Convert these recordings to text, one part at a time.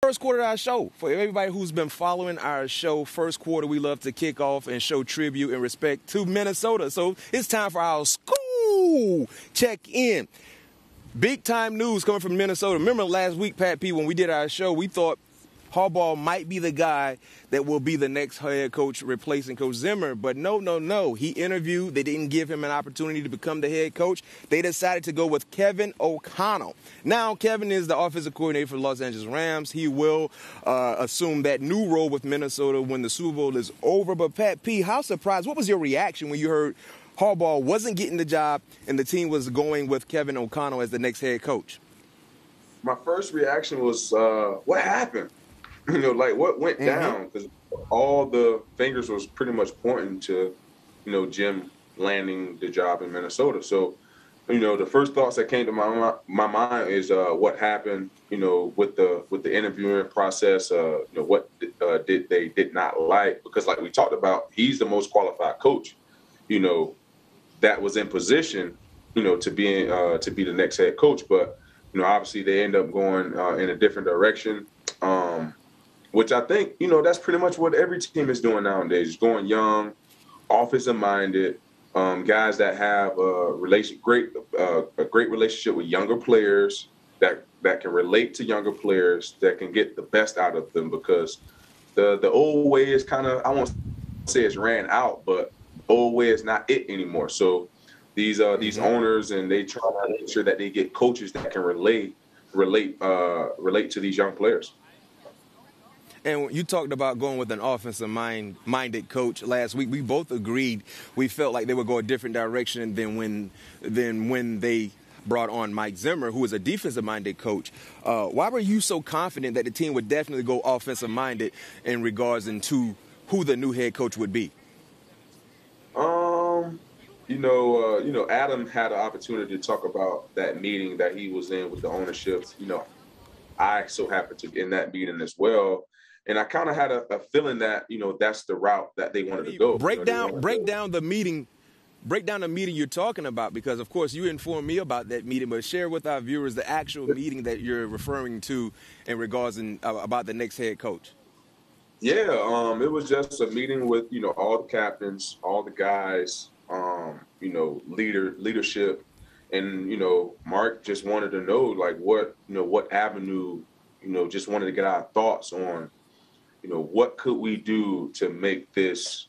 first quarter of our show. For everybody who's been following our show, first quarter, we love to kick off and show tribute and respect to Minnesota. So it's time for our school check-in. Big-time news coming from Minnesota. Remember last week, Pat P., when we did our show, we thought Harbaugh might be the guy that will be the next head coach replacing Coach Zimmer. But no. He interviewed. They didn't give him an opportunity to become the head coach. They decided to go with Kevin OConnell. Now, Kevin is the offensive coordinator for the Los Angeles Rams. He will assume that new role with Minnesota when the Super Bowl is over. But, Pat P., how surprised? What was your reaction when you heard Harbaugh wasn't getting the job and the team was going with Kevin OConnell as the next head coach? My first reaction was, what happened? What went down? Because all the fingers was pretty much pointing to, Jim landing the job in Minnesota. So, the first thoughts that came to my mind is what happened, with the interviewing process. What they did not like, because like we talked about, he's the most qualified coach, that was in position, to be the next head coach. But obviously they end up going in a different direction. Which I think, that's pretty much what every team is doing nowadays, going young, offensive-minded, guys that have a great relationship with younger players, that can relate to younger players, that can get the best out of them, because the old way is kind of, I won't say it's ran out, but old way is not it anymore. So these owners, and they try to make sure that they get coaches that can relate to these young players. And you talked about going with an offensive-minded coach last week. We both agreed. We felt like they would go a different direction than when they brought on Mike Zimmer, who is a defensive-minded coach. Why were you so confident that the team would definitely go offensive-minded in regards to who the new head coach would be? Adam had an opportunity to talk about that meeting that he was in with the ownership. I so happened to be in that meeting as well. And I kind of had a feeling that, that's the route that they wanted to go. Break down the meeting you're talking about, because, of course, you informed me about that meeting, but share with our viewers the actual meeting that you're referring to in regards about the next head coach. Yeah, it was just a meeting with, all the captains, all the guys, leadership. And, Mark just wanted to know, what avenue, just wanted to get our thoughts on, what could we do to make this,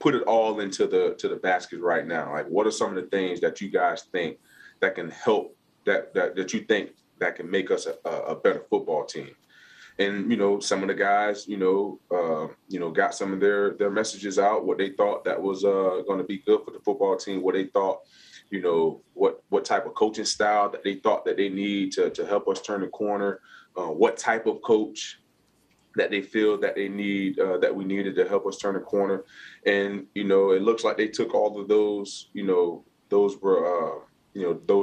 put it all into the basket right now? Like, what are some of the things that you guys think that can help, that you think that can make us a better football team? And, some of the guys, got some of their messages out, what they thought that was going to be good for the football team, what they thought, what type of coaching style that they thought that they need to help us turn the corner, what type of coach that they feel that they need, that we needed to help us turn the corner. And, it looks like they took all of those, those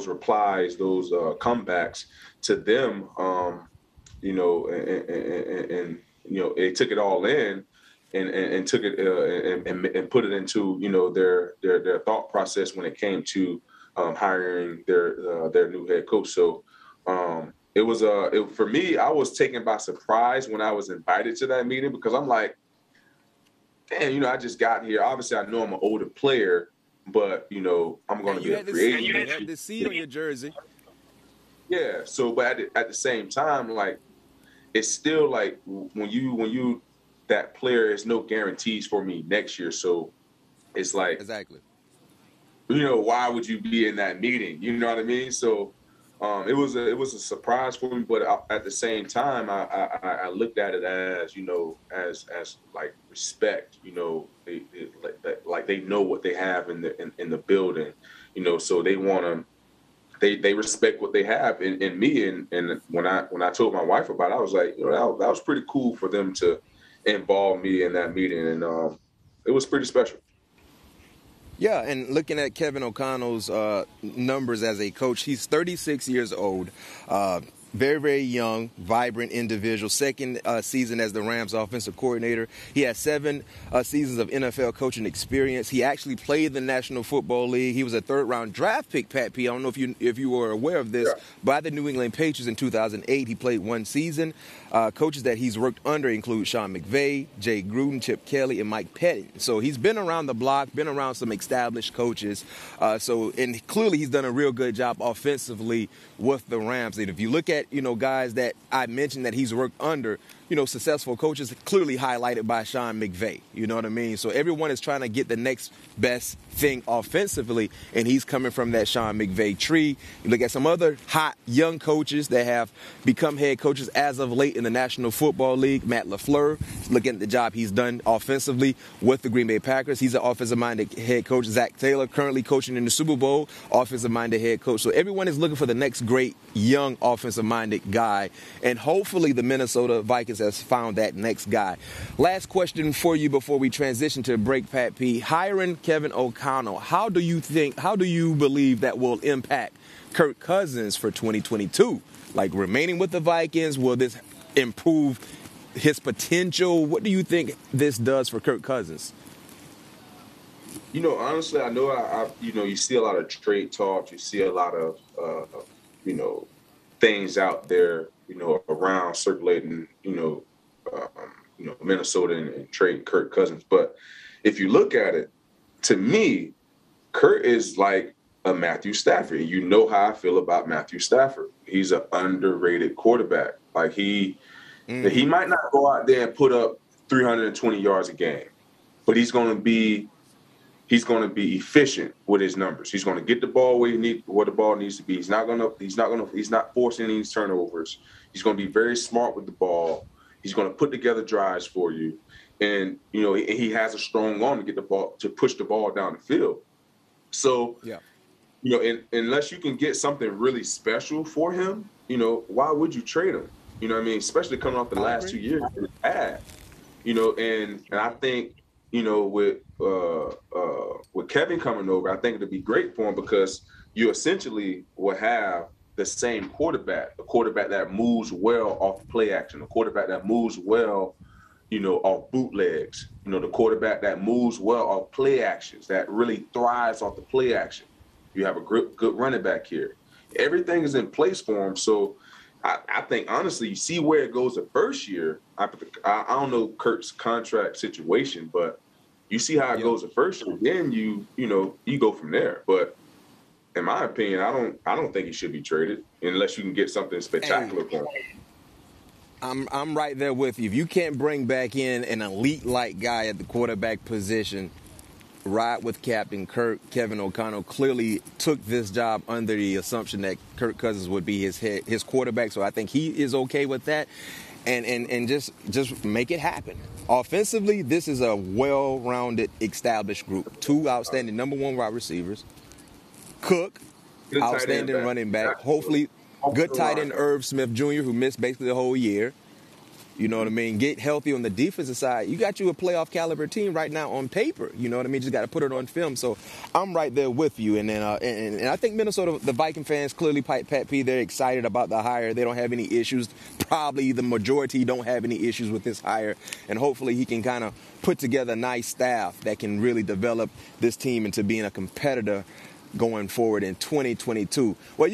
replies, those comebacks to them, they took it all in and took it and put it into, their thought process when it came to hiring their new head coach. So it was for me, I was taken by surprise when I was invited to that meeting, because I'm like, damn, I just got here. Obviously, I know I'm an older player, but, I'm going to be a free agent. You had the seat on your jersey. Yeah. So, but at the same time, like, it's still like when you that player, is no guarantees for me next year. So it's like, exactly, why would you be in that meeting? You know what I mean? So it was a surprise for me, but at the same time, I looked at it as, as like respect, they know what they have in the building, so they want to, they respect what they have in me. And when I told my wife about it, I was like, that was pretty cool for them to involve me in that meeting. And it was pretty special. Yeah, and looking at Kevin O'Connell's numbers as a coach, he's 36 years old. very, very young, vibrant individual. Second season as the Rams offensive coordinator. He has 7 seasons of NFL coaching experience. He actually played the National Football League. He was a third-round draft pick, Pat P. I don't know if you were aware of this, by the New England Patriots in 2008. He played 1 season. Coaches that he's worked under include Sean McVay, Jay Gruden, Chip Kelly, and Mike Pettin. So he's been around the block, been around some established coaches. And clearly he's done a real good job offensively with the Rams. And if you look at, guys that I mentioned that he's worked under, successful coaches, clearly highlighted by Sean McVay. You know what I mean? So everyone is trying to get the next best thing offensively, and he's coming from that Sean McVay tree. You look at some other hot young coaches that have become head coaches as of late in the National Football League. Matt LaFleur, looking at the job he's done offensively with the Green Bay Packers. He's an offensive-minded head coach. Zach Taylor, currently coaching in the Super Bowl, offensive-minded head coach. So everyone is looking for the next great young offensive-minded guy, and hopefully the Minnesota Vikings has found that next guy. Last question for you before we transition to break, Pat P. Hiring Kevin OConnell, how do you believe that will impact Kirk Cousins for 2022? Like, remaining with the Vikings, will this improve his potential? What do you think this does for Kirk Cousins? Honestly, I know you see a lot of trade talk. You see a lot of, things out there, around circulating, Minnesota and trading Kirk Cousins. But if you look at it, to me, Kirk is like a Matthew Stafford. You know how I feel about Matthew Stafford. He's an underrated quarterback. Like he might not go out there and put up 320 yards a game, but he's going to be efficient with his numbers. He's going to get the ball where the ball needs to be. He's not forcing any turnovers. He's going to be very smart with the ball. He's going to put together drives for you. And, he has a strong arm to get the ball, to push the ball down the field. So, unless you can get something really special for him, why would you trade him? You know what I mean? Especially coming off the last 2 years that he had. And I think, with Kevin coming over, I think it'd be great for him because you essentially will have the same quarterback, a quarterback that moves well off play action, a quarterback that moves well, off bootlegs, the quarterback that moves well off play actions, that really thrives off the play action. You have a good running back here. Everything is in place for him. So I think, honestly, you see where it goes the first year. I don't know Kirk's contract situation, but you see how it goes the first year. Then you go from there. But in my opinion, I don't think he should be traded unless you can get something spectacular for him. I'm right there with you. If you can't bring back in an elite-like guy at the quarterback position, ride with Captain Kirk. Kevin OConnell clearly took this job under the assumption that Kirk Cousins would be his quarterback. So I think he is okay with that, and just make it happen. Offensively, this is a well-rounded, established group. 2 outstanding number 1 wide receivers. Cook, outstanding running back. Hopefully, good tight end Irv Smith Jr., who missed basically the whole year. You know what I mean? Get healthy on the defensive side. You got you a playoff caliber team right now on paper. You know what I mean? Just got to put it on film. So I'm right there with you. And then and I think Minnesota, the Viking fans, clearly, Pat P, they're excited about the hire. They don't have any issues. Probably the majority don't have any issues with this hire. And hopefully he can kind of put together a nice staff that can really develop this team into being a competitor going forward in 2022. Well,